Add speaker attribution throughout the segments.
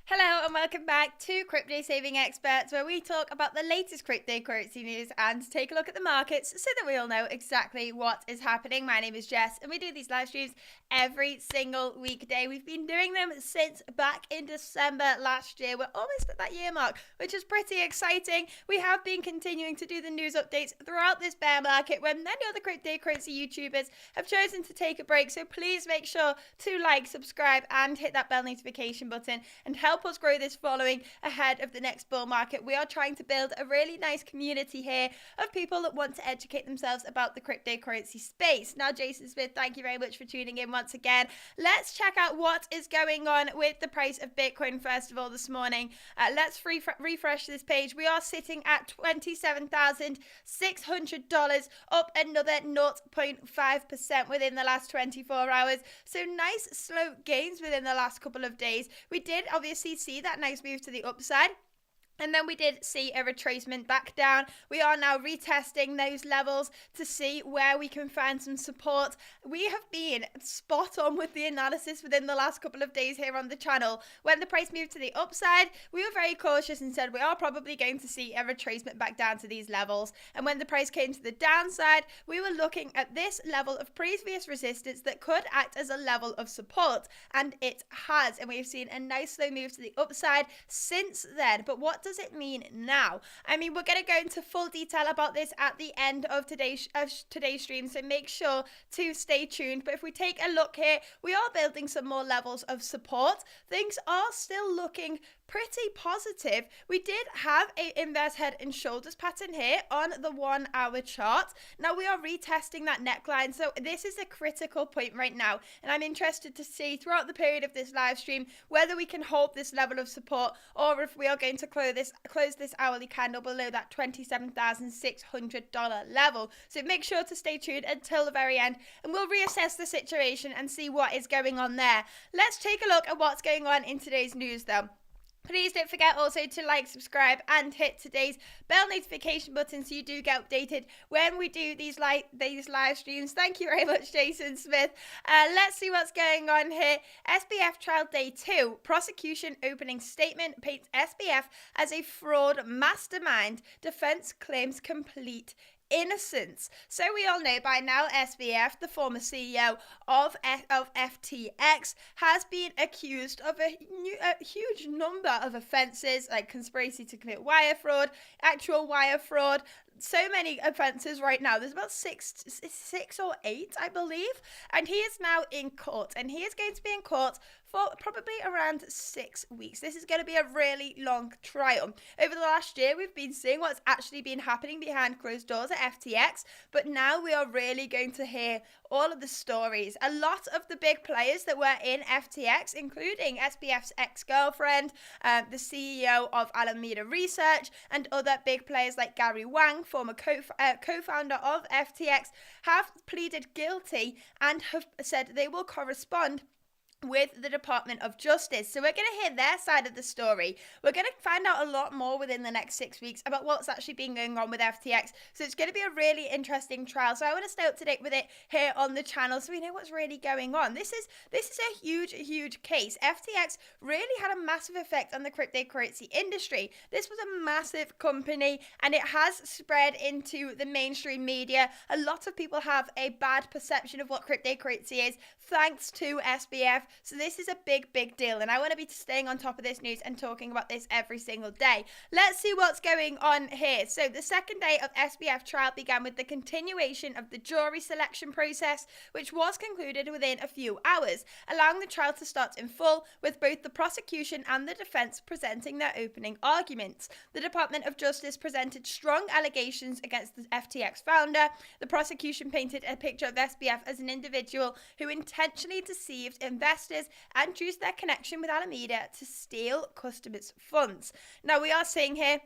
Speaker 1: Hello and welcome back to Crypto Saving Experts, where we talk about the latest cryptocurrency news and take a look at the markets so that we all know exactly what is happening. My name is Jess and we do these live streams every single weekday. We've been doing them since back in December last year. We're almost at that year mark, which is pretty exciting. We have been continuing to do the news updates throughout this bear market when many other cryptocurrency YouTubers have chosen to take a break. So please make sure to like, subscribe and hit that bell notification button and help us grow this following ahead of the next bull market. We are trying to build a really nice community here of people that want to educate themselves about the cryptocurrency space. Now, Jason Smith, thank you very much for tuning in once again. Let's check out what is going on with the price of Bitcoin first of all this morning. Let's refresh this page. We are sitting at $27,600, up another 0.5% within the last 24 hours. So nice slow gains within the last couple of days. We did obviously see that nice move to the upside. And then we did see a retracement back down. We are now retesting those levels to see where we can find some support. We have been spot on with the analysis within the last couple of days here on the channel. When the price moved to the upside, we were very cautious and said we are probably going to see a retracement back down to these levels. And when the price came to the downside, we were looking at this level of previous resistance that could act as a level of support. And it has. And we've seen a nice slow move to the upside since then. But what does it mean now? I mean, we're going to go into full detail about this at the end of today's stream, so make sure to stay tuned. But if we take a look here, we are building some more levels of support. Things are still looking pretty positive. We did have a inverse head and shoulders pattern here on the 1 hour chart. Now we are retesting that neckline, so this is a critical point right now, and I'm interested to see throughout the period of this live stream whether we can hold this level of support or if we are going to close this hourly candle below that $27,600 level. So make sure to stay tuned until the very end and we'll reassess the situation and see what is going on there. Let's take a look at what's going on in today's news though. Please don't forget also to like, subscribe, and hit today's bell notification button so you do get updated when we do these live streams. Thank you very much, Jason Smith. Let's see what's going on here. SSF Trial Day 2. Prosecution opening statement paints SBF as a fraud mastermind. Defense claims complete innocence. So we all know by now SBF, the former CEO of FTX, has been accused of a huge number of offences like conspiracy to commit wire fraud, actual wire fraud. So many offences right now. There's about six or eight, I believe. And he is now in court. And he is going to be in court for probably around 6 weeks. This is going to be a really long trial. Over the last year, we've been seeing what's actually been happening behind closed doors at FTX. But now we are really going to hear all of the stories. A lot of the big players that were in FTX, including SBF's ex-girlfriend, the CEO of Alameda Research, and other big players like Gary Wang, former co-founder of FTX, have pleaded guilty and have said they will correspond with the Department of Justice. So we're going to hear their side of the story. We're going to find out a lot more within the next 6 weeks about what's actually been going on with FTX. So it's going to be a really interesting trial. So I want to stay up to date with it here on the channel so we know what's really going on. This is a huge case. FTX really had a massive effect on the cryptocurrency industry. This was a massive company and it has spread into the mainstream media. A lot of people have a bad perception of what cryptocurrency is thanks to SBF. So this is a big deal and I want to be staying on top of this news and talking about this every single day. Let's see what's going on here. So the second day of SBF trial began with the continuation of the jury selection process, which was concluded within a few hours, allowing the trial to start in full with both the prosecution and the defense presenting their opening arguments. The Department of Justice presented strong allegations against the FTX founder. The prosecution painted a picture of SBF as an individual who intentionally deceived investors and used their connection with Alameda to steal customers' funds. Now we are seeing here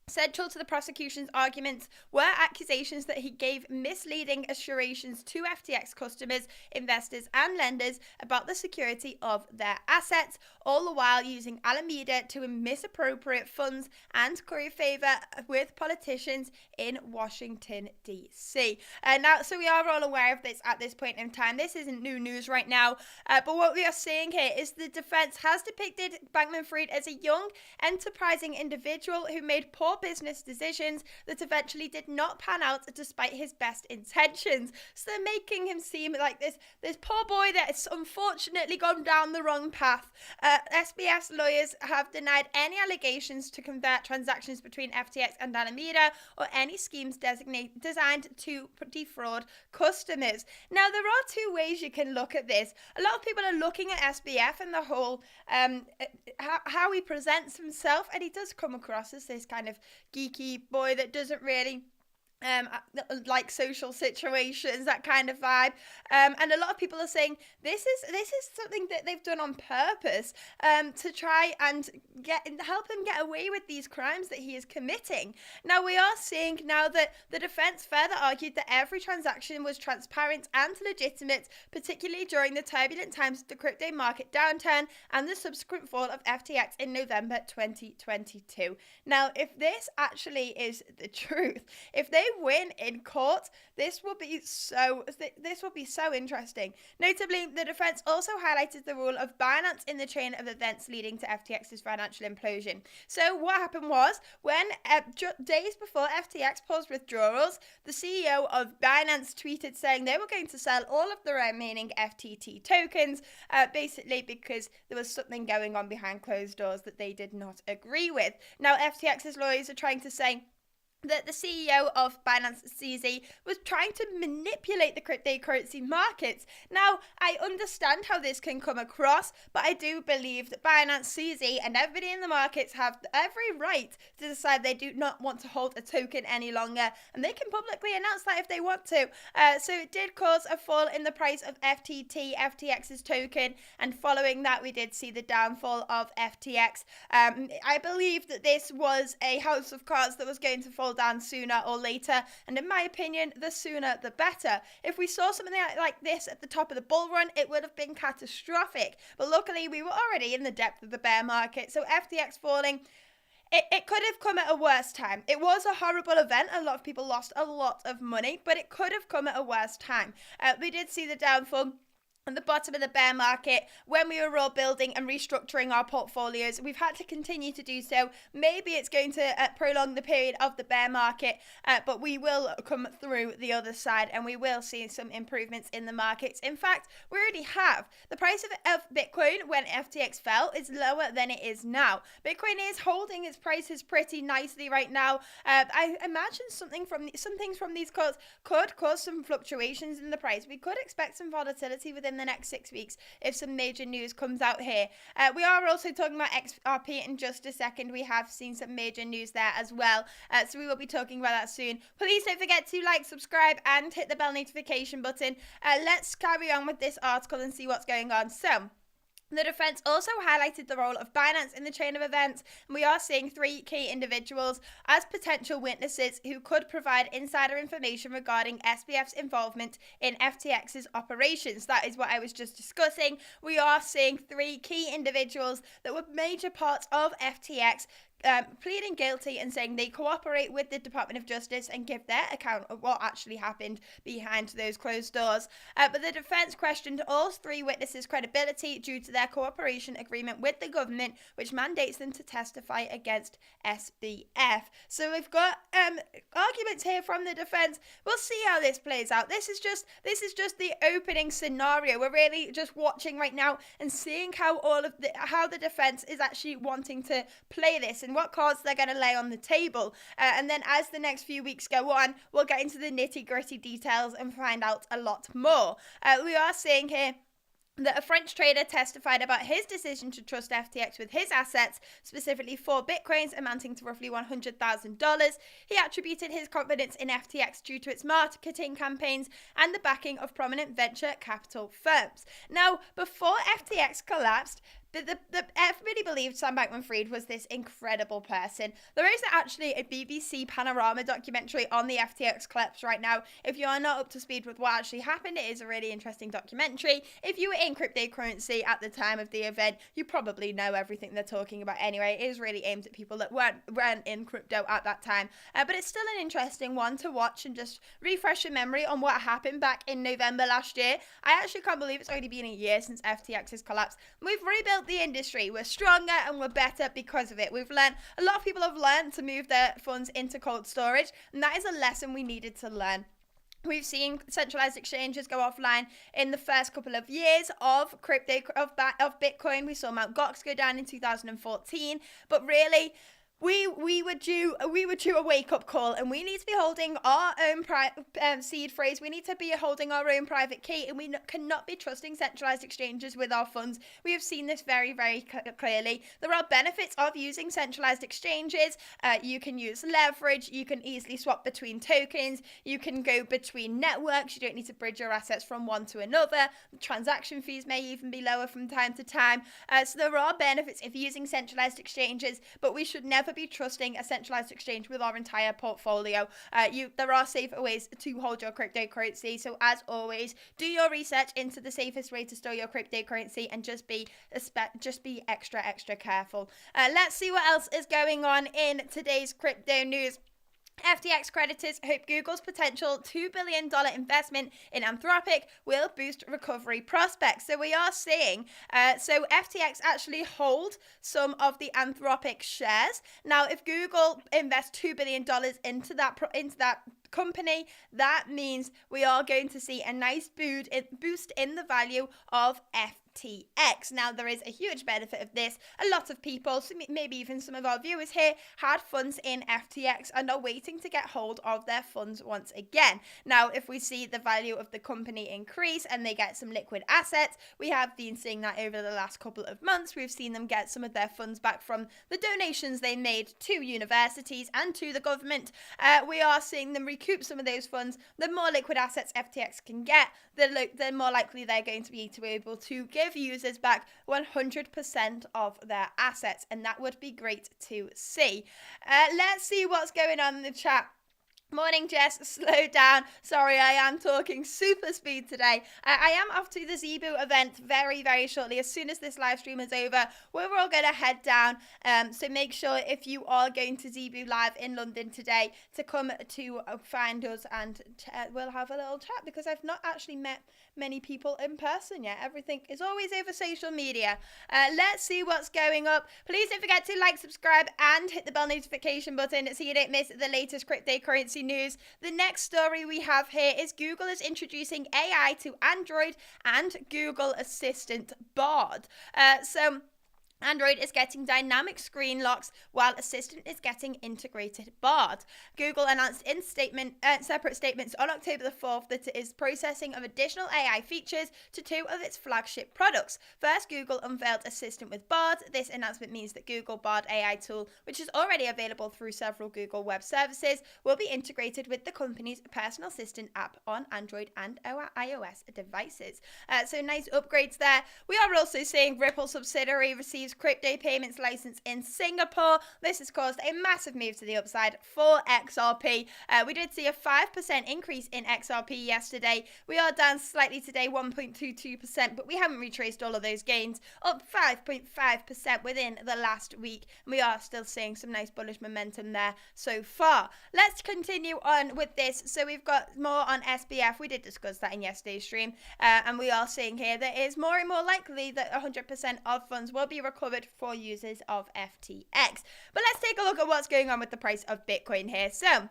Speaker 1: Central to the prosecution's arguments were accusations that he gave misleading assurations to FTX customers, investors, and lenders about the security of their assets, all the while using Alameda to misappropriate funds and curry favor with politicians in Washington, D.C. So we are all aware of this at this point in time. This isn't new news right now, but what we are seeing here is the defense has depicted Bankman-Fried as a young, enterprising individual who made poor business decisions that eventually did not pan out despite his best intentions. So they're making him seem like this poor boy that's unfortunately gone down the wrong path. SBF's lawyers have denied any allegations to convert transactions between FTX and Alameda or any schemes designed to defraud customers. Now, there are two ways you can look at this. A lot of people are looking at SBF and the whole how he presents himself, and he does come across as this kind of geeky boy that doesn't really like social situations, that kind of vibe, and a lot of people are saying this is something that they've done on purpose to try and help him get away with these crimes that he is committing. Now, we are seeing now that the defense further argued that every transaction was transparent and legitimate, particularly during the turbulent times of the crypto market downturn and the subsequent fall of FTX in November 2022. Now, if this actually is the truth, if they win in court, this will be so interesting. Notably, the defense also highlighted the role of Binance in the chain of events leading to FTX's financial implosion. So what happened was, when days before FTX paused withdrawals, the CEO of Binance tweeted saying they were going to sell all of the remaining FTT tokens, basically because there was something going on behind closed doors that they did not agree with. Now, FTX's lawyers are trying to say that the CEO of Binance CZ was trying to manipulate the cryptocurrency markets. Now, I understand how this can come across, but I do believe that Binance CZ and everybody in the markets have every right to decide they do not want to hold a token any longer, and they can publicly announce that if they want to. So it did cause a fall in the price of FTX's token, and following that, we did see the downfall of FTX. I believe that this was a house of cards that was going to fall down sooner or later, and in my opinion, the sooner the better. If we saw something like this at the top of the bull run, it would have been catastrophic, but luckily we were already in the depth of the bear market, so FTX falling, it could have come at a worse time. It was a horrible event. A lot of people lost a lot of money, but it could have come at a worse time. We did see the downfall at the bottom of the bear market when we were all building and restructuring our portfolios. We've had to continue to do so. Maybe it's going to prolong the period of the bear market, but we will come through the other side and we will see some improvements in the markets. In fact, we already have. The price of Bitcoin when FTX fell is lower than it is now. Bitcoin is holding its prices pretty nicely right now. I imagine some things from these calls could cause some fluctuations in the price. We could expect some volatility within the next 6 weeks if some major news comes out here. We are also talking about XRP in just a second. We have seen some major news there as well, so we will be talking about that soon. Please don't forget to like, subscribe, and hit the bell notification button. Let's carry on with this article and see what's going on. So, the defense also highlighted the role of Binance in the chain of events, and we are seeing 3 key individuals as potential witnesses who could provide insider information regarding SBF's involvement in FTX's operations. That is what I was just discussing. We are seeing 3 key individuals that were major parts of FTX pleading guilty and saying they cooperate with the Department of Justice and give their account of what actually happened behind those closed doors. But the defense questioned all 3 witnesses' credibility due to their cooperation agreement with the government, which mandates them to testify against SBF. So we've got arguments here from the defense. We'll see how this plays out. This is just the opening scenario. We're really just watching right now and seeing how the defense is actually wanting to play this and what cards they're going to lay on the table. And then as the next few weeks go on, we'll get into the nitty-gritty details and find out a lot more. We are seeing here that a French trader testified about his decision to trust FTX with his assets, specifically 4 bitcoins amounting to roughly $100,000. He attributed his confidence in FTX due to its marketing campaigns and the backing of prominent venture capital firms. Now, before FTX collapsed, But everybody believed Sam Bankman-Fried was this incredible person. There is actually a BBC Panorama documentary on the FTX collapse right now. If you are not up to speed with what actually happened, it is a really interesting documentary. If you were in cryptocurrency at the time of the event, you probably know everything they're talking about anyway. It is really aimed at people that weren't in crypto at that time. But it's still an interesting one to watch and just refresh your memory on what happened back in November last year. I actually can't believe it's only been a year since FTX has collapsed. We've rebuilt the industry. We're stronger and we're better because of it. A lot of people have learned to move their funds into cold storage, and that is a lesson we needed to learn. We've seen centralized exchanges go offline in the first couple of years of Bitcoin. We saw Mt. Gox go down in 2014, but really, we were due a wake-up call, and we need to be holding our own seed phrase. We need to be holding our own private key, and we cannot be trusting centralized exchanges with our funds. We have seen this very, very clearly. There are benefits of using centralized exchanges. You can use leverage. You can easily swap between tokens. You can go between networks. You don't need to bridge your assets from one to another. Transaction fees may even be lower from time to time. So there are benefits of using centralized exchanges, but we should never be trusting a centralized exchange with our entire portfolio. There are safer ways to hold your cryptocurrency. So as always, do your research into the safest way to store your cryptocurrency, and just be extra careful. Let's see what else is going on in today's crypto news. FTX creditors hope Google's potential $2 billion investment in Anthropic will boost recovery prospects. So we are seeing, FTX actually hold some of the Anthropic shares. Now, if Google invests $2 billion into that company, that means we are going to see a nice boost in the value of FTX. Now, there is a huge benefit of this. A lot of people, so maybe even some of our viewers here, had funds in FTX and are waiting to get hold of their funds once again. Now, if we see the value of the company increase and they get some liquid assets, we have been seeing that over the last couple of months. We've seen them get some of their funds back from the donations they made to universities and to the government. We are seeing them recoup some of those funds. The more liquid assets FTX can get, the more likely they're going to be able to give users back 100% of their assets, and that would be great to see. Let's see what's going on in the chat. Morning, Jess. Slow down. Sorry, I am talking super speed today. I am off to the Zebu event very, very shortly. As soon as this live stream is over, we're all going to head down. So make sure, if you are going to Zebu Live in London today, to come to find us, and we'll have a little chat, because I've not actually met many people in person yet. Everything is always over social media. Let's see what's going up. Please don't forget to like, subscribe, and hit the bell notification button so you don't miss the latest cryptocurrency news. The next story we have here is Google is introducing AI to Android and Google Assistant Bard. Android is getting dynamic screen locks, while Assistant is getting integrated Bard. Google announced in separate statements on October the 4th that it is processing of additional AI features to two of its flagship products. First, Google unveiled Assistant with Bard. This announcement means that Google Bard AI tool, which is already available through several Google web services, will be integrated with the company's personal assistant app on Android and iOS devices. So nice upgrades there. We are also seeing Ripple subsidiary receives crypto payments license in Singapore. This has caused a massive move to the upside for XRP. We did see a 5% increase in XRP yesterday. We are down slightly today, 1.22%, but we haven't retraced all of those gains, up 5.5% within the last week. We are still seeing some nice bullish momentum there so far. Let's continue on with this. So we've got more on SBF. We did discuss that in yesterday's stream, and we are seeing here that it is more and more likely that 100% of funds will be recovered for users of FTX. But let's take a look at what's going on with the price of Bitcoin here. So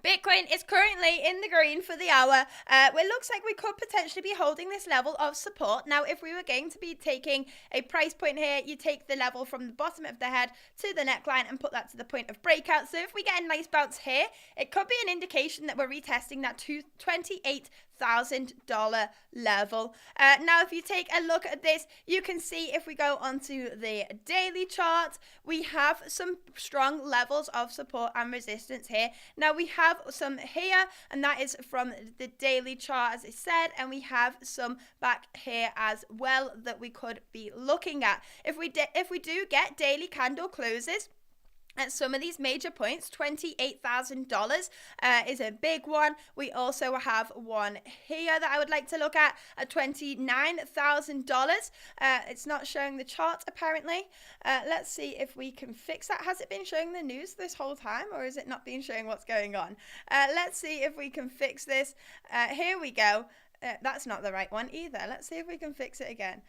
Speaker 1: Bitcoin is currently in the green for the hour. It looks like we could potentially be holding this level of support. Now, if we were going to be taking a price point here, you take the level from the bottom of the head to the neckline and put that to the point of breakout. So if we get a nice bounce here, it could be an indication that we're retesting that $28,000 level. Now, if you take a look at this, you can see if we go onto the daily chart, we have some strong levels of support and resistance here. Now, we have some here, and that is from the daily chart, as I said, and we have some back here as well that we could be looking at. If we do get daily candle closes at some of these major points, $28,000 is a big one. We also have one here that I would like to look at $29,000. It's not showing the chart apparently. Let's see if we can fix that. Has it been showing the news this whole time, or is it not been showing what's going on? Let's see if we can fix this. Here we go. That's not the right one either. Let's see if we can fix it again.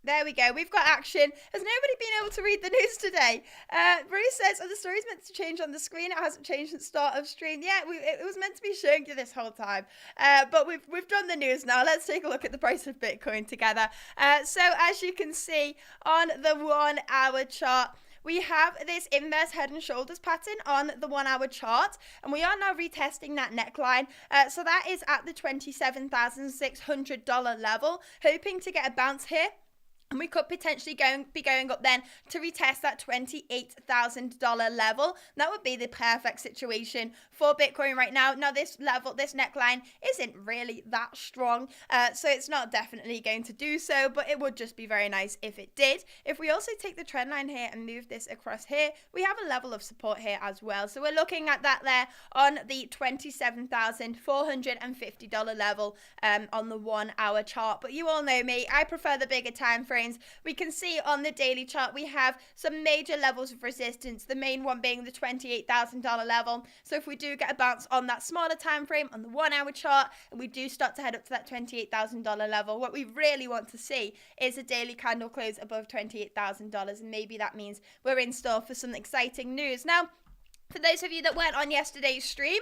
Speaker 1: There we go. We've got action. Has nobody been able to read the news today? Bruce says, the story's meant to change on the screen. It hasn't changed since start of stream. Yeah, it was meant to be showing you this whole time. But we've done the news now. Let's take a look at the price of Bitcoin together. So as you can see on the 1 hour chart, we have this inverse head and shoulders pattern on the 1 hour chart, and we are now retesting that neckline. So that is at the $27,600 level, hoping to get a bounce here. And we could potentially be going up then to retest that $28,000 level. That would be the perfect situation for Bitcoin right now. Now, this neckline isn't really that strong, so it's not definitely going to do so, but it would just be very nice if it did. If we also take the trend line here and move this across here, we have a level of support here as well. So we're looking at that there on the $27,450 level on the 1 hour chart. But you all know me, I prefer the bigger time frames. We can see on the daily chart we have some major levels of resistance, the main one being the $28,000 level. So if we do get a bounce on that smaller time frame on the 1 hour chart, and we do start to head up to that $28,000 level, what we really want to see is a daily candle close above $28,000, and maybe that means we're in store for some exciting news. Now, for those of you that weren't on yesterday's stream,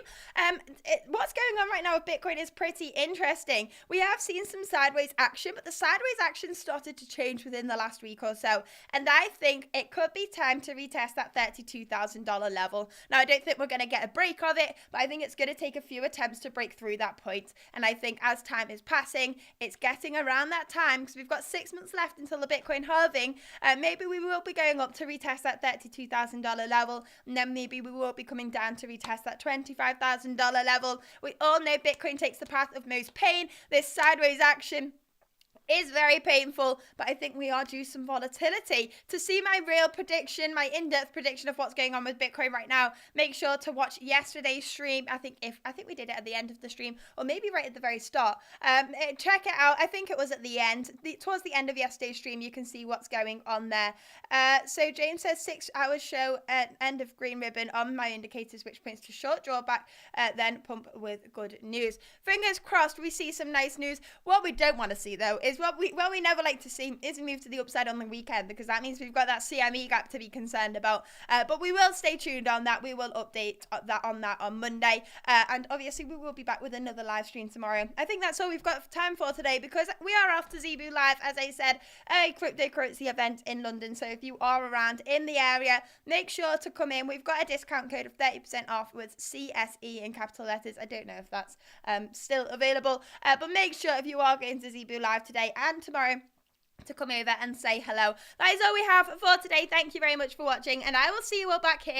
Speaker 1: what's going on right now with Bitcoin is pretty interesting. We have seen some sideways action, but the sideways action started to change within the last week or so. And I think it could be time to retest that $32,000 level. Now, I don't think we're going to get a break of it, but I think it's going to take a few attempts to break through that point. And I think as time is passing, it's getting around that time, because we've got 6 months left until the Bitcoin halving. Maybe we will be going up to retest that $32,000 level, and then maybe we will be coming down to retest that $25,000 level. We all know Bitcoin takes the path of most pain. This sideways action is very painful, but I think we are due some volatility. To see my real prediction, my in-depth prediction of what's going on with Bitcoin right now, make sure to watch yesterday's stream. I think we did it at the end of the stream, or maybe right at the very start. Check it out. I think it was at the end, towards the end of yesterday's stream. You can see what's going on there. So James says 6 hours show end of green ribbon on my indicators, which points to short drawback, then pump with good news. Fingers crossed we see some nice news. What we don't want to see though is what we never like to see is a move to the upside on the weekend, because that means we've got that CME gap to be concerned about. But we will stay tuned on that. We will update that on Monday. And obviously we will be back with another live stream tomorrow. I think that's all we've got time for today, because we are off to Zebu Live, as I said, a cryptocurrency event in London. So if you are around in the area, make sure to come in. We've got a discount code of 30% off with CSE in capital letters. I don't know if that's still available, but make sure if you are going to Zebu Live today and tomorrow to come over and say hello. That is all we have for today. Thank you very much for watching, and I will see you all back here